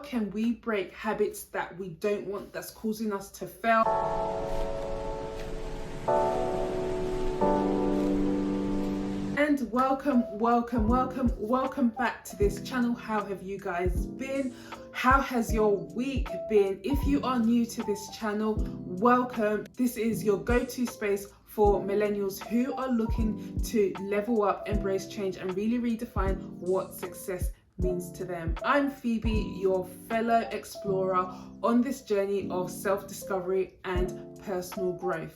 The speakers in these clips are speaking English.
can we break habits that we don't want, that's causing us to fail? And welcome back to this channel. How have you guys been? How has your week been? If you are new to this channel, welcome. This is your go-to space for millennials who are looking to level up, embrace change, and really redefine what success means to them. I'm Phoebe, your fellow explorer on this journey of self-discovery and personal growth.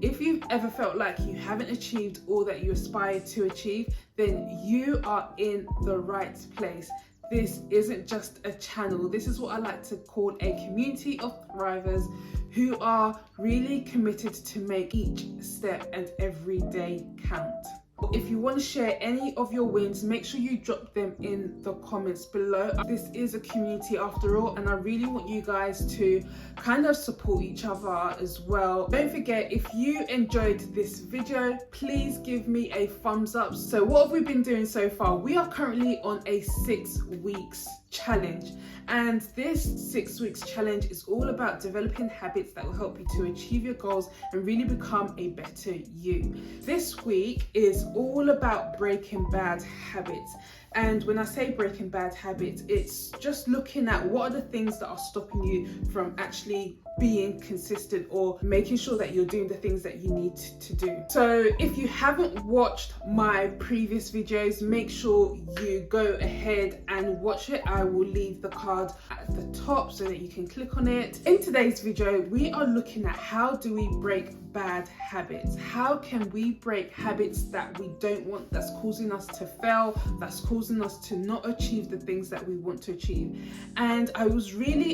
If you've ever felt like you haven't achieved all that you aspire to achieve, then you are in the right place. This isn't just a channel. This is what I like to call a community of thrivers who are really committed to make each step and every day count. If you want to share any of your wins, make sure you drop them in the comments below. This is a community after all, and I really want you guys to kind of support each other as well. Don't forget, if you enjoyed this video, please give me a thumbs up. So what have we been doing so far? We are currently on a 6 weeks challenge, and this 6 weeks challenge is all about developing habits that will help you to achieve your goals and really become a better you. This week is all about breaking bad habits. And when I say breaking bad habits, it's just looking at what are the things that are stopping you from actually being consistent or making sure that you're doing the things that you need to do. So if you haven't watched my previous videos, make sure you go ahead and watch it. I will leave the card at the top so that you can click on it. In today's video, we are looking at how do we break bad habits? How can we break habits that we don't want, that's causing us to fail, that's causing us to not achieve the things that we want to achieve? And I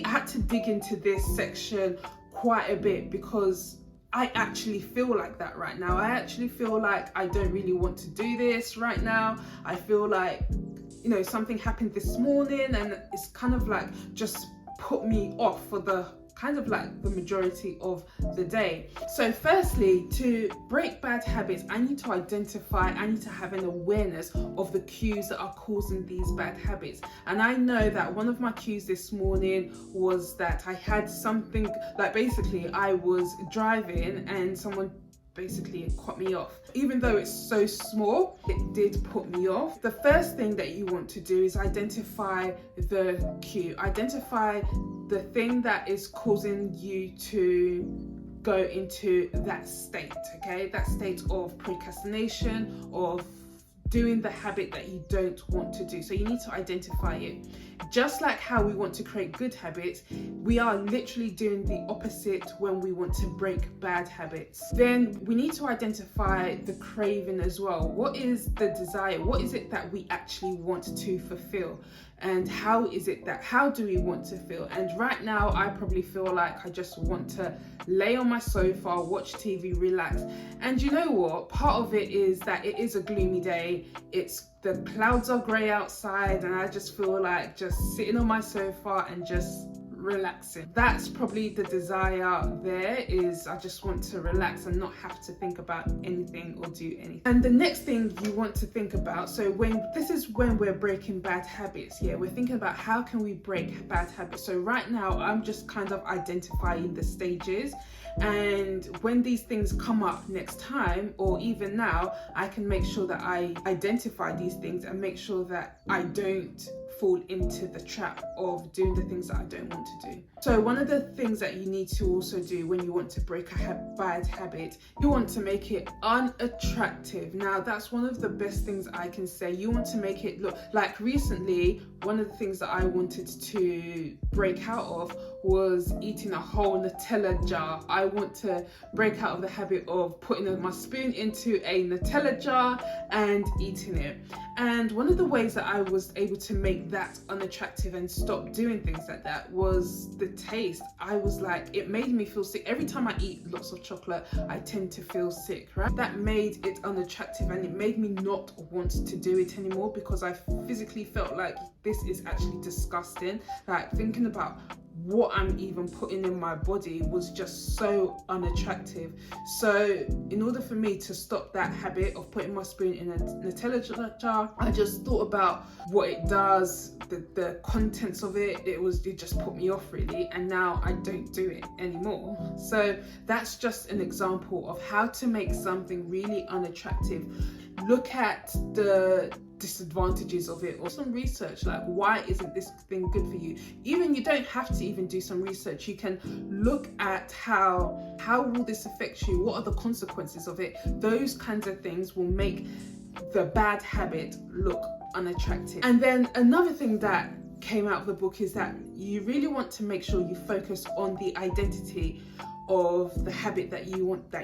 had to dig into this section quite a bit because I actually feel like that right now. I actually feel like I don't really want to do this right now. I feel like, you know, something happened this morning and it's kind of like just put me off for the majority of the day. So firstly, to break bad habits, I need to have an awareness of the cues that are causing these bad habits. And I know that one of my cues this morning was that I had something, like basically I was driving and someone basically cut me off. Even though it's so small, it did put me off. The first thing that you want to do is identify the cue. Identify the thing that is causing you to go into that state, okay? That state of procrastination, of doing the habit that you don't want to do. So you need to identify it. Just like how we want to create good habits, we are literally doing the opposite when we want to break bad habits. Then we need to identify the craving as well. What is the desire? What is it that we actually want to fulfill? And how do we want to feel? And right now, I probably feel like I just want to lay on my sofa, watch TV, relax. And you know what? Part of it is that it is a gloomy day. The clouds are grey outside, and I just feel like just sitting on my sofa and just relaxing. That's probably the desire there, is I just want to relax and not have to think about anything or do anything. And the next thing you want to think about, so when we're breaking bad habits, we're thinking about how can we break bad habits. So right now I'm just kind of identifying the stages, and when these things come up next time or even now, I can make sure that I identify these things and make sure that I don't fall into the trap of doing the things that I don't want to do. So one of the things that you need to also do when you want to break a bad habit, you want to make it unattractive. Now that's one of the best things I can say. You want to make it look like, recently, one of the things that I wanted to break out of was eating a whole Nutella jar. I want to break out of the habit of putting my spoon into a Nutella jar and eating it. And one of the ways that I was able to make that unattractive and stop doing things like that was the taste. I was like, it made me feel sick. Every time I eat lots of chocolate, I tend to feel sick, right? That made it unattractive, and it made me not want to do it anymore because I physically felt like this is actually disgusting. Like thinking about what I'm even putting in my body was just so unattractive. So in order for me to stop that habit of putting my spoon in a Nutella jar, I just thought about what it does, the contents of it. It just put me off really, and now I don't do it anymore. So that's just an example of how to make something really unattractive. Look at the disadvantages of it, or some research, like why isn't this thing good for you. Even you don't have to even do some research. You can look at how will this affect you, what are the consequences of it. Those kinds of things will make the bad habit look unattractive. And then another thing that came out of the book is that you really want to make sure you focus on the identity of the habit that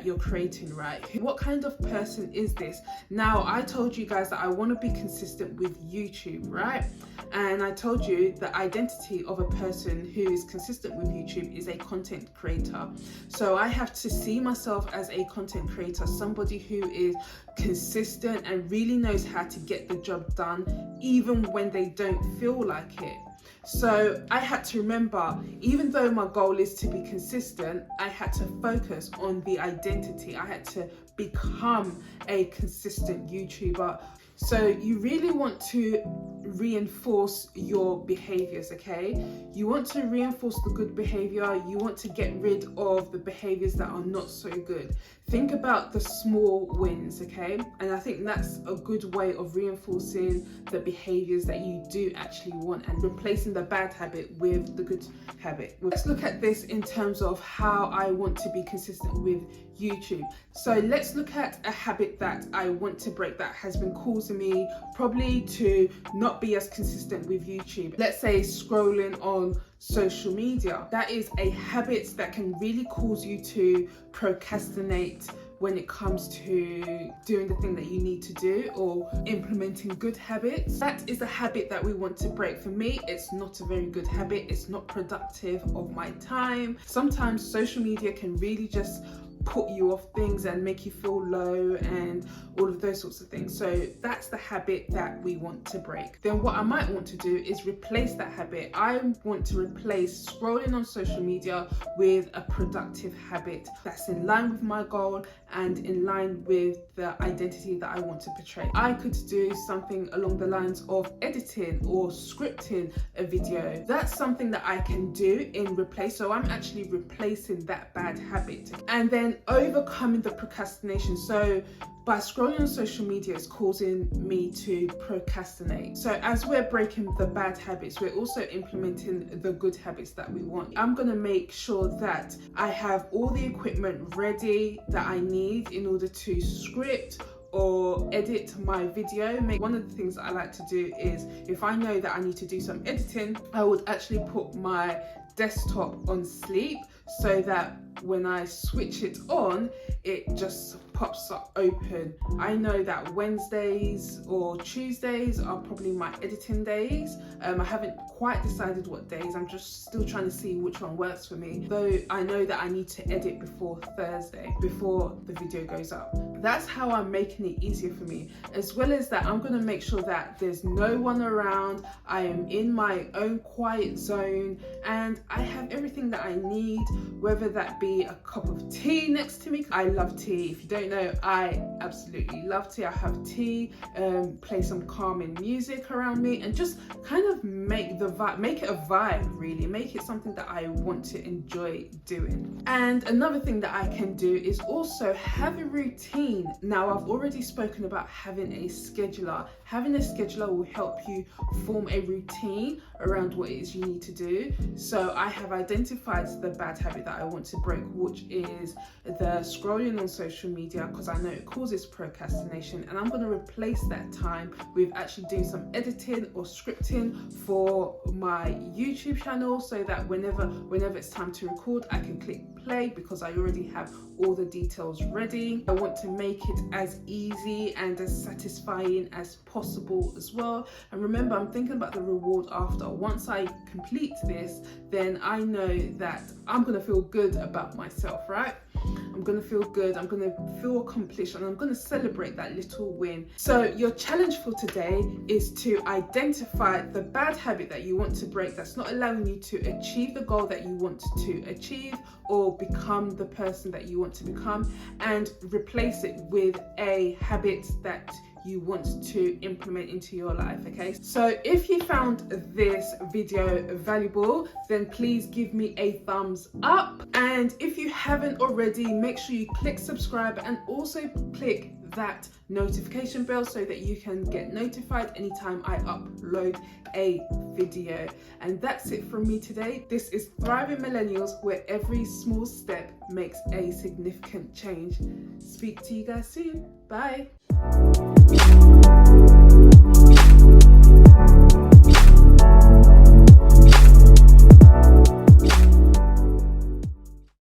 you're creating, right? What kind of person is this? Now, I told you guys that I want to be consistent with YouTube, right? And I told you the identity of a person who is consistent with YouTube is a content creator. So I have to see myself as a content creator, somebody who is consistent and really knows how to get the job done even when they don't feel like it. So I had to remember, even though my goal is to be consistent, I had to focus on the identity. I had to become a consistent YouTuber. So you really want to reinforce your behaviors, okay? You want to reinforce the good behavior. You want to get rid of the behaviors that are not so good. Think about the small wins, okay? And I think that's a good way of reinforcing the behaviors that you do actually want and replacing the bad habit with the good habit. Let's look at this in terms of how I want to be consistent with YouTube. So let's look at a habit that I want to break that has been causing me probably to not be as consistent with YouTube. Let's say scrolling on social media. That is a habit that can really cause you to procrastinate when it comes to doing the thing that you need to do or implementing good habits. That is a habit that we want to break. For me, it's not a very good habit. It's not productive of my time. Sometimes social media can really just put you off things and make you feel low and all of those sorts of things. So that's the habit that we want to break. Then what I might want to do is replace that habit. I want to replace scrolling on social media with a productive habit that's in line with my goal and in line with the identity that I want to portray. I could do something along the lines of editing or scripting a video. That's something that I can do in replace. So I'm actually replacing that bad habit. And then overcoming the procrastination. So by scrolling on social media, it's causing me to procrastinate. So as we're breaking the bad habits, we're also implementing the good habits that we want. I'm going to make sure that I have all the equipment ready that I need in order to script or edit my video. One of the things that I like to do is, if I know that I need to do some editing, I would actually put my desktop on sleep so that when I switch it on, it just pops up open. I know that Wednesdays or Tuesdays are probably my editing days. I haven't quite decided what days. I'm just still trying to see which one works for me. Though I know that I need to edit before Thursday, before the video goes up. That's how I'm making it easier for me. As well as that, I'm going to make sure that there's no one around. I am in my own quiet zone and I have everything that I need, whether that be a cup of tea next to me. I love tea. If you don't know, I absolutely love tea. I have tea, play some calming music around me and just kind of make it a vibe, really. Make it something that I want to enjoy doing. And another thing that I can do is also have a routine. Now, I've already spoken about having a scheduler. Having a scheduler will help you form a routine around what it is you need to do. So I have identified the bad habit that I want to break, which is the scrolling on social media, because I know it causes procrastination, and I'm going to replace that time with actually doing some editing or scripting for my YouTube channel, so that whenever it's time to record, I can click play because I already have all the details ready. I want to make it as easy and as satisfying as possible as well. And remember, I'm thinking about the reward after. Once I complete this, then I know that I'm going to feel good about myself, right? I'm gonna feel good, I'm gonna feel accomplished, and I'm gonna celebrate that little win. So your challenge for today is to identify the bad habit that you want to break that's not allowing you to achieve the goal that you want to achieve or become the person that you want to become, and replace it with a habit that you want to implement into your life. Okay, so if you found this video valuable, then please give me a thumbs up, and if you haven't already, make sure you click subscribe and also click that notification bell so that you can get notified anytime I upload a video. And that's it from me today. This is Thriving Millennials, where every small step makes a significant change. Speak to you guys soon. Bye.